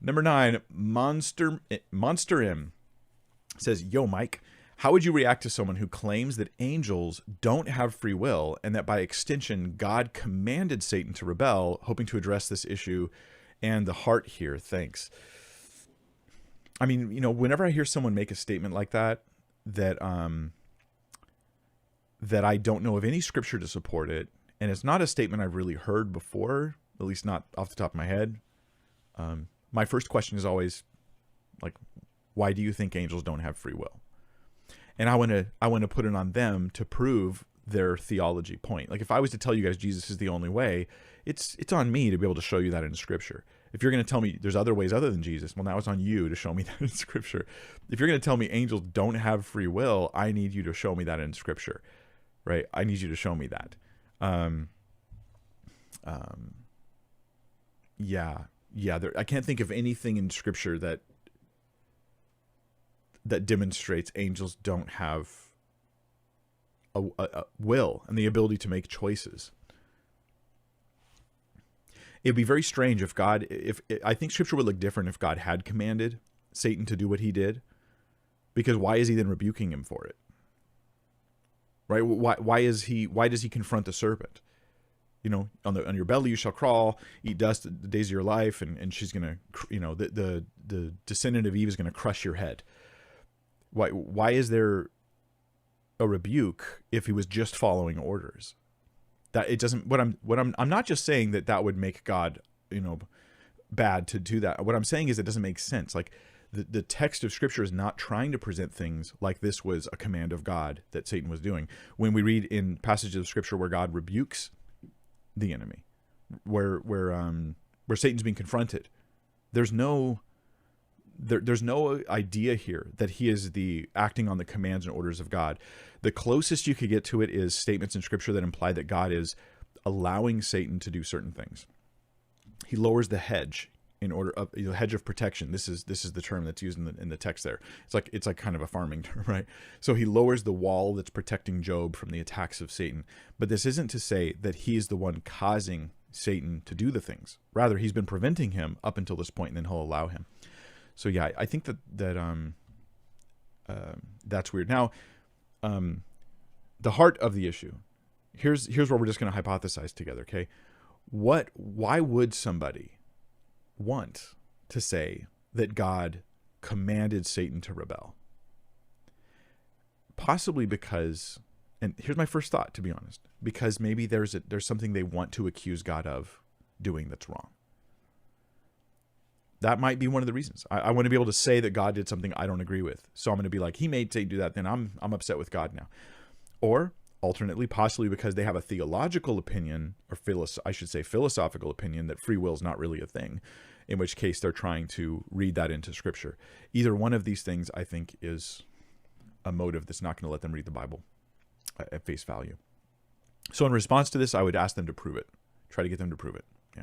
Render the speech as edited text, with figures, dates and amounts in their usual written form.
Number 9, Monster M says, "Yo, Mike, how would you react to someone who claims that angels don't have free will and that by extension, God commanded Satan to rebel, hoping to address this issue and the heart here? Thanks." I mean, whenever I hear someone make a statement like that, that I don't know of any scripture to support it, and it's not a statement I've really heard before, at least not off the top of my head, my first question is always like, why do you think angels don't have free will? And I want to put it on them to prove their theology point. Like if I was to tell you guys Jesus is the only way, it's on me to be able to show you that in Scripture. If you're going to tell me there's other ways other than Jesus, well, now it's on you to show me that in Scripture. If you're going to tell me angels don't have free will, I need you to show me that in Scripture, right? I need you to show me that. I can't think of anything in Scripture that demonstrates angels don't have a will and the ability to make choices. It'd be very strange if I think Scripture would look different if God had commanded Satan to do what he did, because why is he then rebuking him for it? Right? Why does he confront the serpent? On your belly you shall crawl, eat dust the days of your life, and she's gonna, the descendant of Eve is gonna crush your head. Why is there a rebuke if he was just following orders? That it doesn't. I'm not just saying that would make God, bad to do that. What I'm saying is it doesn't make sense. Like the text of Scripture is not trying to present things like this was a command of God that Satan was doing. When we read in passages of Scripture where God rebukes the enemy, where Satan's being confronted, there's no idea here that he is acting on the commands and orders of God. The closest you could get to it is statements in Scripture that imply that God is allowing Satan to do certain things. He lowers the hedge in order of the hedge of protection. This is the term that's used in the text there. It's like kind of a farming term, right? So he lowers the wall that's protecting Job from the attacks of Satan. But this isn't to say that he is the one causing Satan to do the things. Rather, he's been preventing him up until this point, and then he'll allow him. So yeah, I think that's weird. Now, the heart of the issue. Here's where we're just going to hypothesize together. Okay, why would somebody want to say that God commanded Satan to rebel? Possibly because, and here's my first thought, to be honest, because maybe there's something they want to accuse God of doing that's wrong. That might be one of the reasons. I want to be able to say that God did something I don't agree with. So I'm going to be like, he made Satan do that, then I'm upset with God now. Or alternately, possibly because they have a theological opinion, or philosophical opinion, that free will is not really a thing, in which case they're trying to read that into Scripture. Either one of these things, I think, is a motive that's not going to let them read the Bible at face value. So in response to this, I would ask them to prove it. Try to get them to prove it. Yeah.